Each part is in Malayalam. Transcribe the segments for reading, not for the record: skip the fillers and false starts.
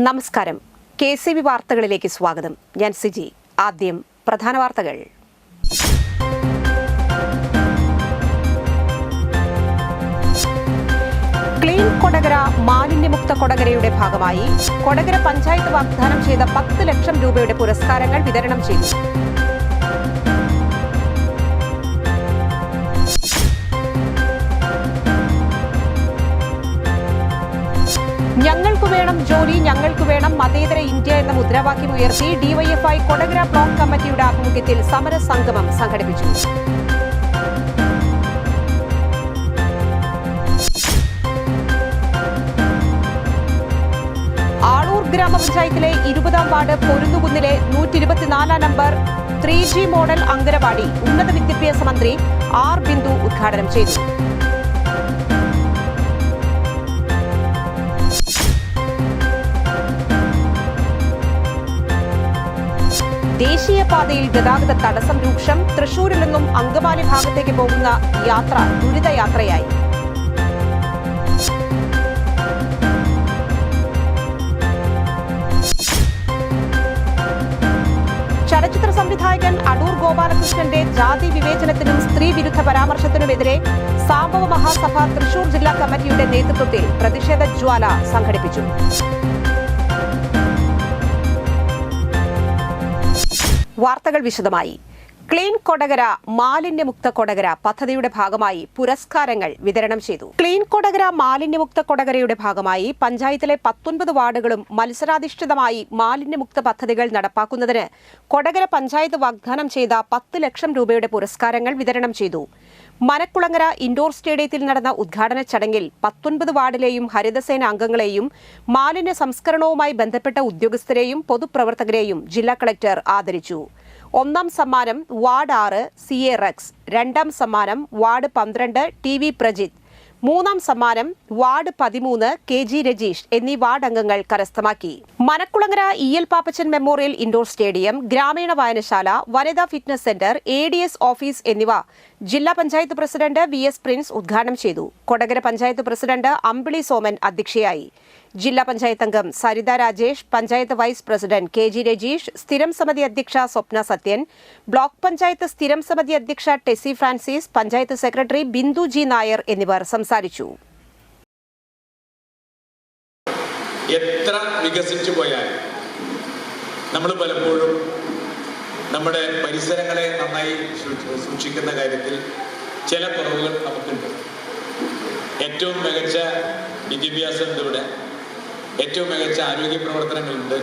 നമസ്കാരം. KCB വാർത്തകളിലേക്ക് സ്വാഗതം. ഞാൻ സിജി. ആദ്യം പ്രധാന വാർത്തകൾ. ക്ലീൻ കൊടകര മാലിന്യമുക്ത കൊടകരയുടെ ഭാഗമായി കൊടകര പഞ്ചായത്ത് വാഗ്ദാനം ചെയ്ത 10 ലക്ഷം രൂപയുടെ പുരസ്കാരങ്ങൾ വിതരണം ചെയ്തു. ഞങ്ങൾക്ക് വേണം ജോലി, ഞങ്ങൾക്ക് വേണം മതേതര ഇന്ത്യ എന്ന മുദ്രാവാക്യം ഉയർത്തി DYFI കൊടകര ബ്ലോക്ക് കമ്മിറ്റിയുടെ ആഭിമുഖ്യത്തിൽ സമര സംഗമം സംഘടിപ്പിച്ചു. ആളൂർ ഗ്രാമപഞ്ചായത്തിലെ 20-ാം വാർഡ് പൊരുന്നുകുന്നിലെ 124 നമ്പർ 3G മോഡൽ അങ്കണവാടി ഉന്നത വിദ്യാഭ്യാസ മന്ത്രി R. ബിന്ദു ഉദ്ഘാടനം ചെയ്തു. ദേശീയപാതയിൽ ഗതാഗത തടസ്സം രൂക്ഷം. തൃശൂരിൽ നിന്നും അങ്കമാലി ഭാഗത്തേക്ക് പോകുന്ന യാത്ര ദുരിതയാത്രയായി. ചലച്ചിത്ര സംവിധായകൻ അടൂർ ഗോപാലകൃഷ്ണന്റെ ജാതി വിവേചനത്തിനും സ്ത്രീ വിരുദ്ധ പരാമർശത്തിനുമെതിരെ സാംബവ മഹാസഭ തൃശൂർ ജില്ലാ കമ്മിറ്റിയുടെ നേതൃത്വത്തിൽ പ്രതിഷേധ ജ്വാല സംഘടിപ്പിച്ചു. വാർത്തകൾ വിശദമായി. ക്ലീൻ കൊടകര മാലിന്യമുക്ത കൊടകര പദ്ധതിയുടെ ഭാഗമായി പുരസ്കാരങ്ങൾ വിതരണം ചെയ്തു. ക്ലീൻ കൊടകര മാലിന്യമുക്ത കൊടകരയുടെ ഭാഗമായി പഞ്ചായത്തിലെ 19 വാർഡുകളും മത്സരാധിഷ്ഠിതമായി മാലിന്യമുക്ത പദ്ധതികൾ നടപ്പാക്കുന്നതിന് കൊടകര പഞ്ചായത്ത് വാഗ്ദാനം ചെയ്ത 10 ലക്ഷം രൂപയുടെ പുരസ്കാരങ്ങൾ വിതരണം ചെയ്തു. മനക്കുളങ്ങര ഇൻഡോർ സ്റ്റേഡിയത്തിൽ നടന്ന ഉദ്ഘാടന ചടങ്ങിൽ 19 വാർഡിലെയും ഹരിതസേന അംഗങ്ങളെയും മാലിന്യ സംസ്കരണവുമായി ബന്ധപ്പെട്ട ഉദ്യോഗസ്ഥരെയും പൊതുപ്രവർത്തകരെയും ജില്ലാ കളക്ടർ ആദരിച്ചു. 1-ാം സമ്മാനം വാർഡ് 6 CA റെക്സ്, 2-ാം സമ്മാനം വാർഡ് 12 TV പ്രജിത്ത്, 3-ാം സമ്മാനം വാർഡ് 13 KG രജീഷ് എന്നീ വാർഡ് അംഗങ്ങൾ കരസ്ഥമാക്കി. Manakkulangara EL Pappachan memorial indoor stadium, ഗ്രാമീണ വായനശാല, വനിതാ ഫിറ്റ്നസ് സെന്റർ, ADS ഓഫീസ് എന്നിവ ജില്ലാ പഞ്ചായത്ത് പ്രസിഡന്റ് VS പ്രിൻസ് ഉദ്ഘാടനം ചെയ്തു. കൊടകര പഞ്ചായത്ത് പ്രസിഡന്റ് അമ്പിളി സോമൻ അധ്യക്ഷയായി. ജില്ലാ പഞ്ചായത്ത് അംഗം Saritha Rajesh, panchayat vice president KG Rajeesh, സ്ഥിരം സമിതി അധ്യക്ഷ സ്വപ്ന സത്യൻ, ബ്ലോക്ക് പഞ്ചായത്ത് സ്ഥിരം സമിതി അധ്യക്ഷ Tessy Francis, panchayat secretary Bindu G. Nair എന്നിവർ സംസാരിച്ചു. എത്ര വികസിച്ചു പോയാലും നമ്മൾ പലപ്പോഴും നമ്മുടെ പരിസരങ്ങളെ നന്നായി സൂക്ഷിക്കുന്ന കാര്യത്തിൽ ചില കുറവുകൾ നമുക്കുണ്ട്. ഏറ്റവും മികച്ച വിദ്യാഭ്യാസമുണ്ട് ഇവിടെ, ഏറ്റവും മികച്ച ആരോഗ്യ പ്രവർത്തനങ്ങളുണ്ട്,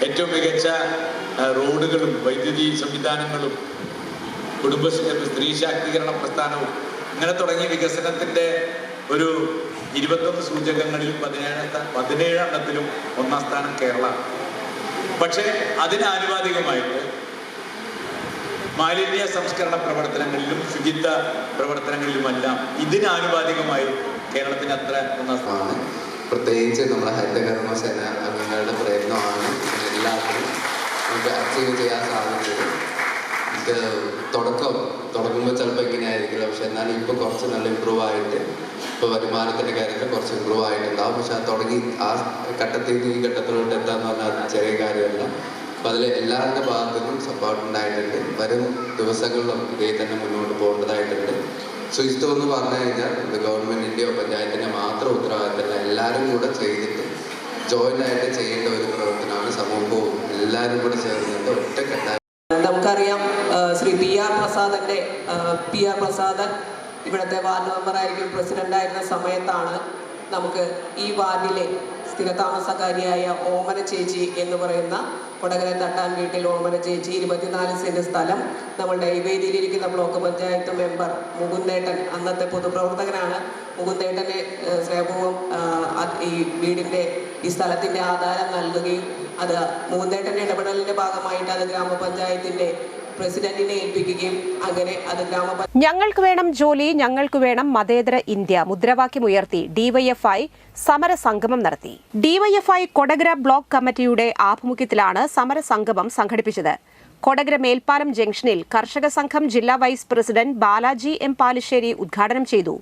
ഏറ്റവും മികച്ച റോഡുകളും വൈദ്യുതി സംവിധാനങ്ങളും സ്ത്രീ ശാക്തീകരണ പ്രസ്ഥാനവും അങ്ങനെ തുടങ്ങിയ വികസനത്തിൻ്റെ ഒരു 21 സൂചകങ്ങളിൽ 17 എണ്ണത്തിലും 1-ാം സ്ഥാനം കേരള. പക്ഷേ അതിനാനുപാതികമായിട്ട് മാലിന്യ സംസ്കരണ പ്രവർത്തനങ്ങളിലും ശുചിത്വ പ്രവർത്തനങ്ങളിലുമെല്ലാം ഇതിനാനുപാതികമായി കേരളത്തിന് അത്ര 1-ാം സ്ഥാനം. പ്രത്യേകിച്ച് നമ്മുടെ ഹരിതകർമ്മസേന അംഗങ്ങളുടെ പ്രയത്നമാണ് എല്ലാവർക്കും നമുക്ക് അച്ചീവ് ചെയ്യാൻ സാധിച്ചത്. ഇത് തുടങ്ങുമ്പോൾ ചിലപ്പോൾ ഇങ്ങനെയായിരിക്കില്ല, പക്ഷെ എന്നാലും ഇപ്പോൾ കുറച്ച് നല്ല ഇമ്പ്രൂവ് ആയിട്ട്, ഇപ്പോൾ വരുമാനത്തിൻ്റെ കാര്യത്തിൽ കുറച്ച് ഇമ്പ്രൂവ് ആയിട്ടുണ്ടാവും. പക്ഷെ അത് തുടങ്ങി ആ ഘട്ടത്തിൽ നിന്ന് ഈ ഘട്ടത്തിലോട്ട് എത്താന്ന് പറഞ്ഞാൽ ചെറിയ കാര്യമല്ല. അപ്പോൾ അതിൽ എല്ലാവരുടെ ഭാഗത്തു നിന്നും സപ്പോർട്ട് ഉണ്ടായിട്ടുണ്ട്. വരും ദിവസങ്ങളിലും ഇതേ തന്നെ മുന്നോട്ട് പോകേണ്ടതായിട്ടുണ്ട്. ശുചിത്വം എന്ന് പറഞ്ഞു കഴിഞ്ഞാൽ ഇത് ഗവൺമെൻറ്റിൻ്റെയോ പഞ്ചായത്തിൻ്റെ മാത്രം ഉത്തരവാദിത്തമല്ല, എല്ലാവരും കൂടെ ചെയ്തിട്ട് ജോയിൻ്റ് ആയിട്ട് ചെയ്യേണ്ട ഒരു പ്രവർത്തനമാണ്. സമൂഹവും എല്ലാവരും കൂടെ ചേർന്നിട്ട് ഒറ്റക്കെട്ടായി. നമുക്കറിയാം, ശ്രീ PR പ്രസാദൻ ഇവിടുത്തെ വാർഡ് മെമ്പറായിരിക്കും പ്രസിഡൻ്റായിരുന്ന സമയത്താണ് നമുക്ക് ഈ വാർഡിലെ സ്ഥിരതാമസക്കാരിയായ ഓമന ചേച്ചി എന്ന് പറയുന്ന കൊടകര തട്ടാൻ വീട്ടിൽ ഓമന ചേച്ചി 24 സെൻറ്റ് സ്ഥലം നമ്മളുടെ ഈ വേദിയിലിരിക്കുന്ന ബ്ലോക്ക് പഞ്ചായത്ത് മെമ്പർ മുകുന്ദേട്ടൻ, അന്നത്തെ പൊതുപ്രവർത്തകനാണ്, മുകുന്ദേട്ടനെ സ്നേഹപൂർവ്വം ഈ വീടിൻ്റെ ഈ സ്ഥലത്തിൻ്റെ ആധാരം നൽകുകയും അത് മുകുന്ദേട്ടൻ്റെ ഇടപെടലിൻ്റെ ഭാഗമായിട്ട് അത് ഗ്രാമപഞ്ചായത്തിൻ്റെ പ്രസിഡന്റിനെ ഏൽപ്പിക്കുകയും അങ്ങനെ അത് ഞങ്ങൾക്ക് വേണം ജോലി, ഞങ്ങൾക്ക് വേണം മതേതര ഇന്ത്യ മുദ്രാവാക്യം ഉയർത്തി DYFI സമരസംഗമം നടത്തി. DYFI കൊടകര ബ്ലോക്ക് കമ്മിറ്റിയുടെ ആഭിമുഖ്യത്തിലാണ് സമരസംഗമം സംഘടിപ്പിച്ചത്. കൊടകര മേൽപ്പാലം ജംഗ്ഷനിൽ കർഷക സംഘം ജില്ലാ vice president Balaji M Palissery ഉദ്ഘാടനം ചെയ്തു.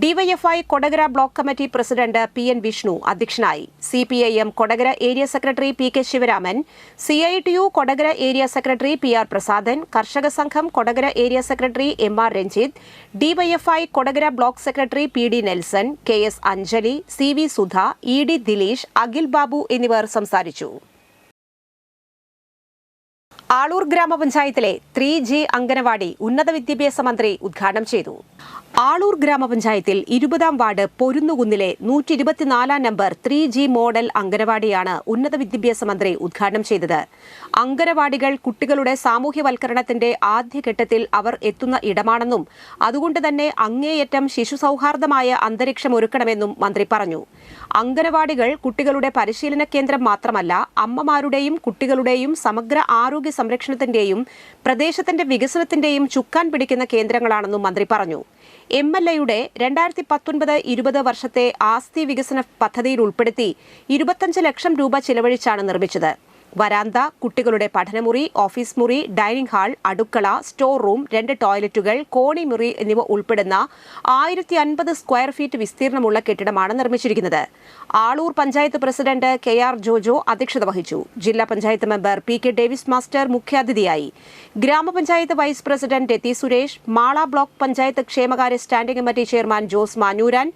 DYFI Kodakara block committee president PN Vishnu അധ്യക്ഷനായി. CPIM Kodakara area secretary PK Sivaraman, CITU Kodakara area secretary PR Prasadan, കർഷക സംഘം Kodakara area secretary MR Ranjith, DYFI Kodakara block secretary PD Nelson, KS Anjali, CV Sudha, ED Dileesh, Akhil Babu എന്നിവർ സംസാരിച്ചു. ആളൂർ ഗ്രാമപഞ്ചായത്തിലെ 3G അംഗനവാടി ഉന്നത വിദ്യാഭ്യാസ മന്ത്രി ഉദ്ഘാടനം ചെയ്തു. ആളൂർ ഗ്രാമപഞ്ചായത്തിൽ 20-ാം വാർഡ് പൊരുന്നുകുന്നിലെ 124-ാം നമ്പർ 3G മോഡൽ അംഗനവാടിയാണ് ഉന്നത വിദ്യാഭ്യാസ മന്ത്രി ഉദ്ഘാടനം ചെയ്തത്. അംഗനവാടികൾ കുട്ടികളുടെ സാമൂഹ്യവൽക്കരണത്തിന്റെ ആദ്യഘട്ടത്തിൽ അവർ എത്തുന്ന ഇടമാണെന്നും അതുകൊണ്ട് തന്നെ അങ്ങേയറ്റം ശിശു സൗഹാർദ്ദമായ അന്തരീക്ഷം ഒരുക്കണമെന്നും മന്ത്രി പറഞ്ഞു. അംഗനവാടികൾ കുട്ടികളുടെ പരിശീലന കേന്ദ്രം മാത്രമല്ല, അമ്മമാരുടെയും കുട്ടികളുടെയും സമഗ്ര ആരോഗ്യ സംരക്ഷണത്തിന്റെയും പ്രദേശത്തിന്റെ വികസനത്തിന്റെയും ചുക്കാൻ പിടിക്കുന്ന കേന്ദ്രങ്ങളാണെന്നും മന്ത്രി പറഞ്ഞു. MLAയുടെ 2019-20 വർഷത്തെ ആസ്തി വികസന പദ്ധതിയിൽ ഉൾപ്പെടുത്തി 25 ലക്ഷം രൂപ ചിലവഴിച്ചാണ് നിർമ്മിച്ചത്. വരാന്ത, കുട്ടികളുടെ പഠനമുറി, ഓഫീസ് മുറി, ഡൈനിംഗ് ഹാൾ, അടുക്കള, സ്റ്റോർ റൂം, 2 ടോയ്ലറ്റുകൾ, കോണിമുറി എന്നിവ ഉൾപ്പെടുന്ന 1050 സ്ക്വയർ ഫീറ്റ് വിസ്തീർണമുള്ള കെട്ടിടമാണ് നിർമ്മിച്ചിരിക്കുന്നത്. ആളൂർ പഞ്ചായത്ത് പ്രസിഡന്റ് KR ജോജോ അധ്യക്ഷത വഹിച്ചു. ജില്ലാ panchayat member PK Davis master മുഖ്യാതിഥിയായി. ഗ്രാമപഞ്ചായത്ത് vice president T Suresh, Mala block panchayat ക്ഷേമകാര്യ standing committee chairman Jose Manuran,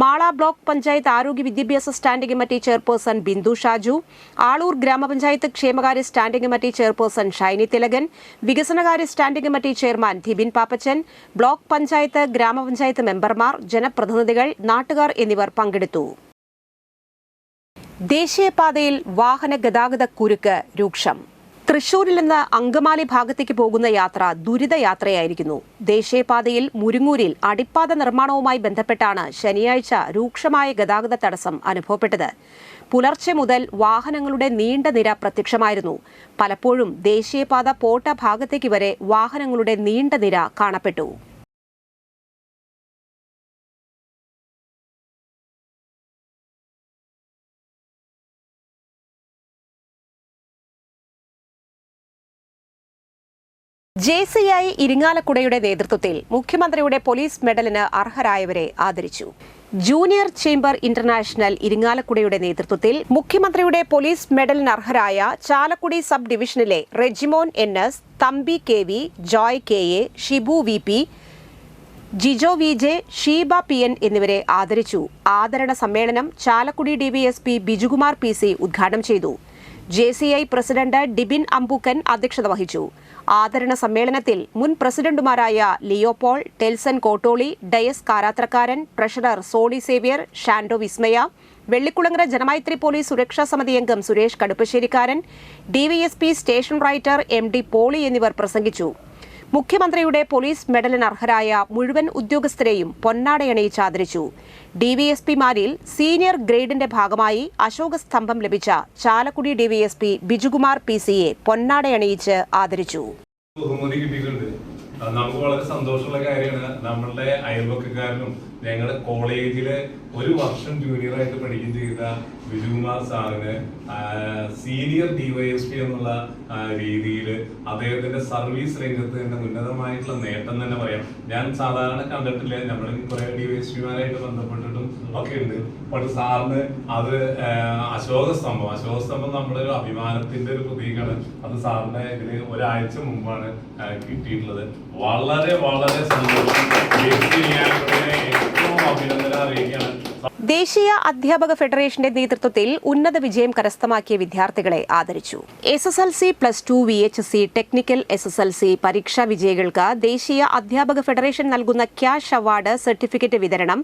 Mala block panchayat ആരോഗ്യ വിദ്യാഭ്യാസ standing committee chairperson Bindu Shaju, Aloor ഗ്രാമപഞ്ചായത്ത് ക്ഷേമകാര്യ standing committee chairperson Shiny Thilakan, വികസനകാര്യ standing committee chairman Dhibin Pappachan, block panchayat ഗ്രാമപഞ്ചായത്ത് മെമ്പർമാർ, ജനപ്രതിനിധികൾ, നാട്ടുകാർ എന്നിവർ പങ്കെടുത്തു. ദേശീയപാതയിൽ വാഹന ഗതാഗത കുരുക്ക് രൂക്ഷം. തൃശൂരിൽ നിന്ന് അങ്കമാലി ഭാഗത്തേക്ക് പോകുന്ന യാത്ര ദുരിതയാത്രയായിരിക്കുന്നു. ദേശീയപാതയിൽ മുരിങ്ങൂരിൽ അടിപ്പാത നിർമ്മാണവുമായി ബന്ധപ്പെട്ടാണ് ശനിയാഴ്ച രൂക്ഷമായ ഗതാഗത തടസ്സം അനുഭവപ്പെട്ടത്. പുലർച്ചെ മുതൽ വാഹനങ്ങളുടെ നീണ്ട നിര പ്രത്യക്ഷമായിരുന്നു. പലപ്പോഴും ദേശീയപാത പോട്ട ഭാഗത്തേക്ക് വരെ വാഹനങ്ങളുടെ നീണ്ട നിര കാണപ്പെട്ടു. JCI ഇരിങ്ങാലക്കുടയുടെ നേതൃത്വത്തിൽ മുഖ്യമന്ത്രിയുടെ പോലീസ് മെഡലിന് അർഹരായവരെ ആദരിച്ചു. ജൂനിയർ ചേംബർ ഇന്റർനാഷണൽ ഇരിങ്ങാലക്കുടയുടെ നേതൃത്വത്തിൽ മുഖ്യമന്ത്രിയുടെ പോലീസ് മെഡലിന് അർഹരായ ചാലക്കുടി സബ് ഡിവിഷനിലെ Rejimon NS, Thampi KV, Joy KA, Shibu VP, Jijo VJ, Sheeba PN എന്നിവരെ ആദരിച്ചു. ആദരണ സമ്മേളനം ചാലക്കുടി DVSP ബിജുകുമാർ PC ഉദ്ഘാടനം ചെയ്തു. JCI പ്രസിഡന്റ് ഡിബിൻ അമ്പൂക്കൻ അധ്യക്ഷത വഹിച്ചു. ആദരണ സമ്മേളനത്തിൽ മുൻ പ്രസിഡന്റുമാരായ ലിയോപോൾ, ടെൽസൺ കോട്ടോളി, ഡയസ് കാരാത്രക്കാരൻ, ട്രഷറർ സോളി സേവ്യർ, ഷാൻഡോ വിസ്മയ, വെള്ളിക്കുളങ്ങര ജനമൈത്രി പോലീസ് സുരക്ഷാ സമിതി അംഗം Suresh Kaduppasserikkaran, DVSP station writer MD Poly എന്നിവർ പ്രസംഗിച്ചു. മുഖ്യമന്ത്രിയുടെ പോലീസ് മെഡലിന് അർഹരായ മുഴുവൻ ഉദ്യോഗസ്ഥരെയും പൊന്നാടയണിയിച്ച് ആദരിച്ചു. DVSPമാരിൽ സീനിയർ ഗ്രേഡിന്റെ ഭാഗമായി അശോക സ്തംഭം ലഭിച്ച ചാലക്കുടി DVSP ബിജുകുമാർ PCയെ പൊന്നാടയണിയിച്ച് ആദരിച്ചു. നമുക്ക് വളരെ സന്തോഷമുള്ള കാര്യമാണ്. നമ്മളുടെ അയൽവക്കക്കാരനും ഞങ്ങളുടെ കോളേജില് 1 വർഷം ജൂനിയറായിട്ട് പഠിക്കുകയും ചെയ്ത ബിജുകുമാർ സാറിന് സീനിയർ DYSP എന്നുള്ള രീതിയിൽ അദ്ദേഹത്തിന്റെ സർവീസ് രംഗത്ത് തന്നെ ഉന്നതമായിട്ടുള്ള നേട്ടം തന്നെ പറയാം. ഞാൻ സാധാരണ കണ്ടിട്ടില്ല, നമ്മൾ കുറെ DYSPമാരായിട്ട് ബന്ധപ്പെട്ടിട്ടും ഒക്കെ ഉണ്ട്. പക്ഷെ സാറിന് അത് അശോക സ്തംഭം നമ്മുടെ ഒരു അഭിമാനത്തിന്റെ ഒരു പ്രതീകമാണ്. അത് സാറിന്റെ ഇതിന് ഒരാഴ്ച മുമ്പാണ് കിട്ടിയിട്ടുള്ളത്. വളരെ വളരെ സന്തോഷം. ഏറ്റവും അഭിനന്ദനം അറിയിക്കുകയാണ്. ദേശീയ അധ്യാപക ഫെഡറേഷന്റെ നേതൃത്വത്തിൽ ഉന്നത വിജയം കരസ്ഥമാക്കിയ വിദ്യാർത്ഥികളെ ആദരിച്ചു. SSLC, +2, VHSC, ടെക്നിക്കൽ SSLC പരീക്ഷാ വിജയികൾക്ക് ദേശീയ അധ്യാപക ഫെഡറേഷൻ നൽകുന്ന ക്യാഷ് അവാർഡ് സർട്ടിഫിക്കറ്റ് വിതരണം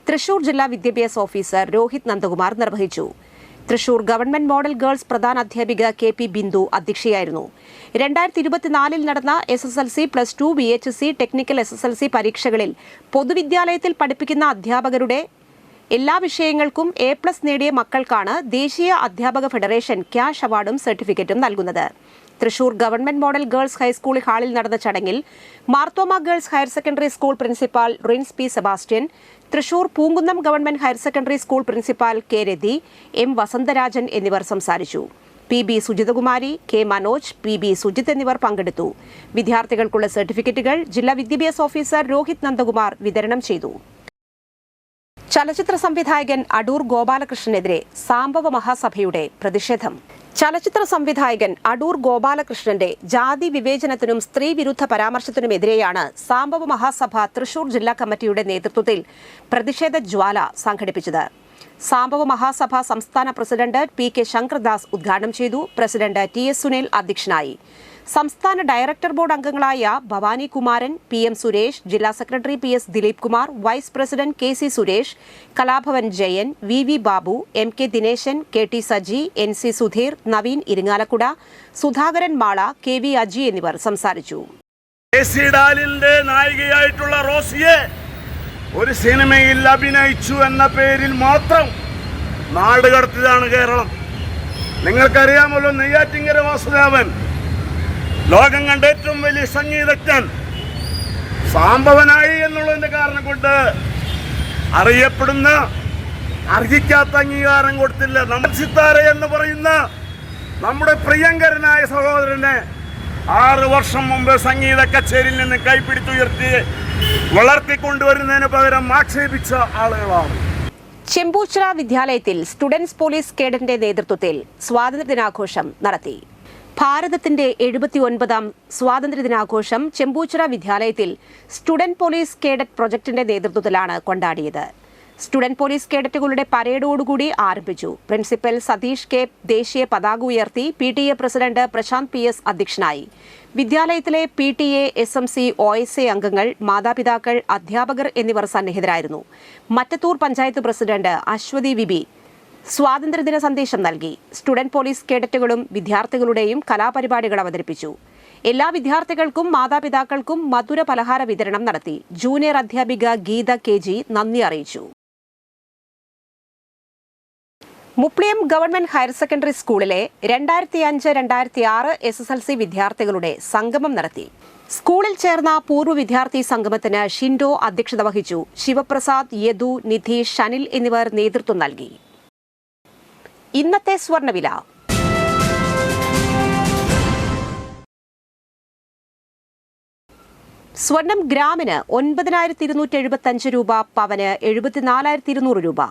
തൃശൂർ ജില്ലാ വിദ്യാഭ്യാസ ഓഫീസർ രോഹിത് നന്ദകുമാർ നിർവഹിച്ചു. തൃശൂർ ഗവൺമെന്റ് മോഡൽ ഗേൾസ് പ്രധാന അധ്യാപിക KP ബിന്ദു അധ്യക്ഷയായിരുന്നു. 2024 നടന്ന SSLC, +2, VHSC, ടെക്നിക്കൽ SSLC പരീക്ഷകളിൽ പൊതുവിദ്യാലയത്തിൽ പഠിപ്പിക്കുന്ന അധ്യാപകരുടെ എല്ലാ വിഷയങ്ങൾക്കും A+ നേടിയ മക്കൾക്കാണ് ദേശീയ അധ്യാപക ഫെഡറേഷൻ ക്യാഷ് അവാർഡും സർട്ടിഫിക്കറ്റും നൽകുന്നത്. Thrissur government model girls high school ഹാളിൽ നടന്ന ചടങ്ങിൽ Marthoma girls higher secondary school principal rinse P. Sebastian, Thrissur Poonkunnam government higher secondary school principal K. രതി, M. വസന്തരാജൻ എന്നിവർ സംസാരിച്ചു. PB സുജിതകുമാരി, K Manoj, PB Sujith എന്നിവർ പങ്കെടുത്തു. വിദ്യാർത്ഥികൾക്കുള്ള സർട്ടിഫിക്കറ്റുകൾ ജില്ലാ വിദ്യാഭ്യാസ ഓഫീസർ രോഹിത് നന്ദകുമാർ വിതരണം ചെയ്തു. ചലച്ചിത്ര സംവിധായകൻ അടൂർ ഗോപാലകൃഷ്ണനെതിരെ സാംബവ മഹാസഭയുടെ പ്രതിഷേധം. ചലച്ചിത്ര സംവിധായകൻ അടൂർ ഗോപാലകൃഷ്ണന്റെ ജാതി വിവേചനത്തിനും സ്ത്രീ വിരുദ്ധ പരാമർശത്തിനുമെതിരെയാണ് സാംബവ മഹാസഭ തൃശൂർ ജില്ലാ കമ്മിറ്റിയുടെ നേതൃത്വത്തിൽ പ്രതിഷേധ ജ്വാല സംഘടിപ്പിച്ചത്. സാംബവ മഹാസഭ സംസ്ഥാന പ്രസിഡന്റ് PK ശങ്കർദാസ് ഉദ്ഘാടനം ചെയ്തു. പ്രസിഡന്റ് TS സുനിൽ അധ്യക്ഷനായി. സംസ്ഥാന ഡയറക്ടർ ബോർഡ് അംഗങ്ങളായ ഭവാനി കുമാരൻ, PM സുരേഷ്, ജില്ലാ secretary PS Dileep Kumar, vice president KC Suresh, Kalabhavan Jayan, VV Babu, MK Dineshan, KT Saji, NC Sudheer, Naveen Irinjalakuda, Sudhakaran Mala, KV Aji എന്നിവർ സംസാരിച്ചു. ഡാലിന്റെ നായികയായിട്ടുള്ള റോസിയെ ഒരു സിനിമയിൽ അഭിനയിച്ചു എന്ന പേരിൽ മാത്രം നാടുകടത്തിയതാണ് കേരളം. നിങ്ങൾക്കറിയാമല്ലോ, നെയ്യാറ്റിങ്കര വാസുദേവൻ ലോകം കണ്ട ഏറ്റവും വലിയ സംഗീതജ്ഞൻ സാംബവനായി എന്നുള്ളതിന്റെ കാരണം കൊണ്ട് അറിയപ്പെടുന്ന, അർഹിക്കാത്ത അംഗീകാരം കൊടുത്തില്ല. നമ്മൾ സിത്താര എന്ന് പറയുന്ന നമ്മുടെ പ്രിയങ്കരനായ സഹോദരനെ 6 വർഷം മുമ്പ് സംഗീത കച്ചേരിയിൽ നിന്ന് കൈപ്പിടിച്ചുയർത്തി വളർത്തിക്കൊണ്ടുവരുന്നതിന് പകരം ആക്ഷേപിച്ച ആളുകളാണ്. ചെമ്പൂച്ചിറ വിദ്യാലയത്തിൽ സ്റ്റുഡൻസ് പോലീസ് കേഡറ്റിന്റെ നേതൃത്വത്തിൽ സ്വാതന്ത്ര്യദിനാഘോഷം നടത്തി. ഭാരതത്തിന്റെ 79ാം സ്വാതന്ത്ര്യദിനാഘോഷം ചെമ്പൂച്ചിറ വിദ്യാലയത്തിൽ സ്റ്റുഡന്റ് പോലീസ് കേഡറ്റ് പ്രൊജക്ടിന്റെ നേതൃത്വത്തിലാണ് കൊണ്ടാടിയത്. സ്റ്റുഡന്റ് പോലീസ് കേഡറ്റുകളുടെ പരേഡോടുകൂടി ആരംഭിച്ചു. പ്രിൻസിപ്പൽ സതീഷ് K ദേശീയ പതാക ഉയർത്തി. PTA പ്രസിഡന്റ് പ്രശാന്ത് PS അധ്യക്ഷനായി. വിദ്യാലയത്തിലെ PTA, SMC, OSA അംഗങ്ങൾ, മാതാപിതാക്കൾ, അധ്യാപകർ എന്നിവർ സന്നിഹിതരായിരുന്നു. മറ്റത്തൂർ പഞ്ചായത്ത് പ്രസിഡന്റ് അശ്വതി വിബി സ്വാതന്ത്ര്യദിന സന്ദേശം നൽകി. സ്റ്റുഡന്റ് പോലീസ് കേഡറ്റുകളും വിദ്യാർത്ഥികളുടെയും കലാപരിപാടികൾ അവതരിപ്പിച്ചു. എല്ലാ വിദ്യാർത്ഥികൾക്കും മാതാപിതാക്കൾക്കും മധുര പലഹാര വിതരണം നടത്തി. ജൂനിയർ അധ്യാപിക ഗീത KG നന്ദി അറിയിച്ചു. മുപ്ലിയം ഗവൺമെന്റ് ഹയർ സെക്കൻഡറി സ്കൂളിലെ 2005-2006 SSLC വിദ്യാർത്ഥികളുടെ സംഗമം നടത്തി. സ്കൂളിൽ ചേർന്ന പൂർവ്വ വിദ്യാർത്ഥി സംഗമത്തിന് ഷിൻഡോ അധ്യക്ഷത വഹിച്ചു. ശിവപ്രസാദ്, യദു, നിധീഷ്, ഷനിൽ എന്നിവർ നേതൃത്വം നൽകി. ഇന്നത്തെ സ്വർണ്ണവില. സ്വർണം ഗ്രാമിന് 9275 രൂപ, പവന് 74,200 രൂപ.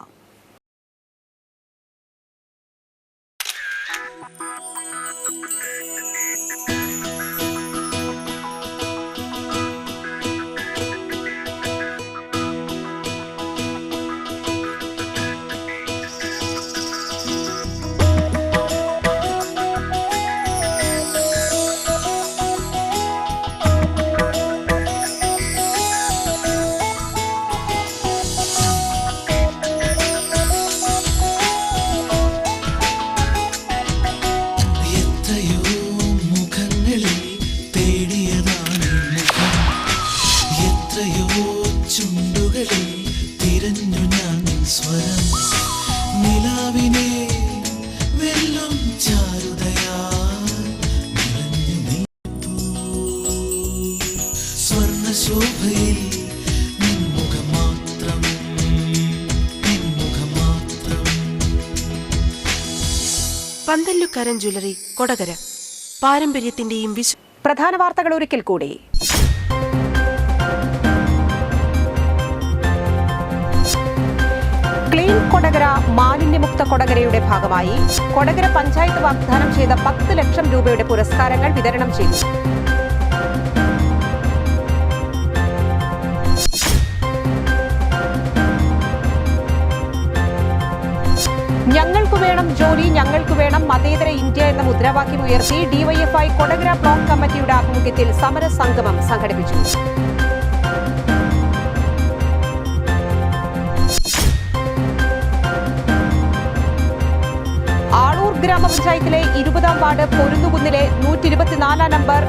പന്തല്ലുക്കാരൻ ജ്വല്ലറി, കൊടകര. പാരമ്പര്യത്തിന്റെയും പ്രധാന വാർത്തകൾ ഒരിക്കൽ കൂടി. ക്ലീൻ കൊടകര മാലിന്യമുക്ത കൊടകരയുടെ ഭാഗമായി കൊടകര പഞ്ചായത്ത് വാഗ്ദാനം ചെയ്ത 10 ലക്ഷം രൂപയുടെ പുരസ്കാരങ്ങൾ വിതരണം ചെയ്തു. ഞങ്ങൾക്ക് വേണം ജോലി, ഞങ്ങൾക്ക് വേണം മതേതര ഇന്ത്യ എന്ന മുദ്രാവാക്യം ഉയർത്തി DYFI കൊടകര ബ്ലോക്ക് കമ്മിറ്റിയുടെ ആഭിമുഖ്യത്തിൽ സമര സംഗമം സംഘടിപ്പിച്ചു. ആളൂർ ഗ്രാമപഞ്ചായത്തിലെ 20ാം വാർഡ് പൊരുന്നുകുന്നിലെ 124 നമ്പർ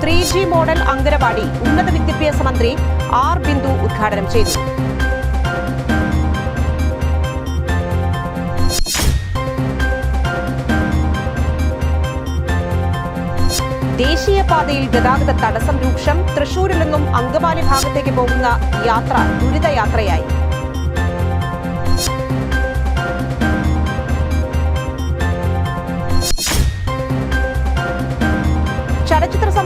3G മോഡൽ അങ്കണവാടി ഉന്നത വിദ്യാഭ്യാസ മന്ത്രി R ബിന്ദു ഉദ്ഘാടനം ചെയ്തു. ദേശീയപാതയിൽ ഗതാഗത തടസ്സം രൂക്ഷം. തൃശൂരിൽ നിന്നും അങ്കമാലി ഭാഗത്തേക്ക് പോകുന്ന യാത്ര ദുരിതയാത്രയായി.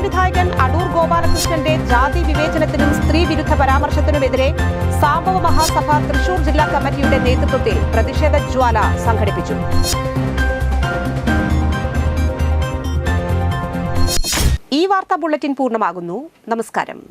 സംവിധായകൻ അടൂർ ഗോപാലകൃഷ്ണന്റെ ജാതി വിവേചനത്തിനും സ്ത്രീ വിരുദ്ധ പരാമർശത്തിനുമെതിരെ സാംബവ മഹാസഭ തൃശൂർ ജില്ലാ കമ്മിറ്റിയുടെ നേതൃത്വത്തിൽ പ്രതിഷേധ ജ്വാല സംഘടിപ്പിച്ചു. ഈ വാർത്താ ബുള്ളറ്റിൻ പൂർണ്ണമാകുന്നു. നമസ്കാരം.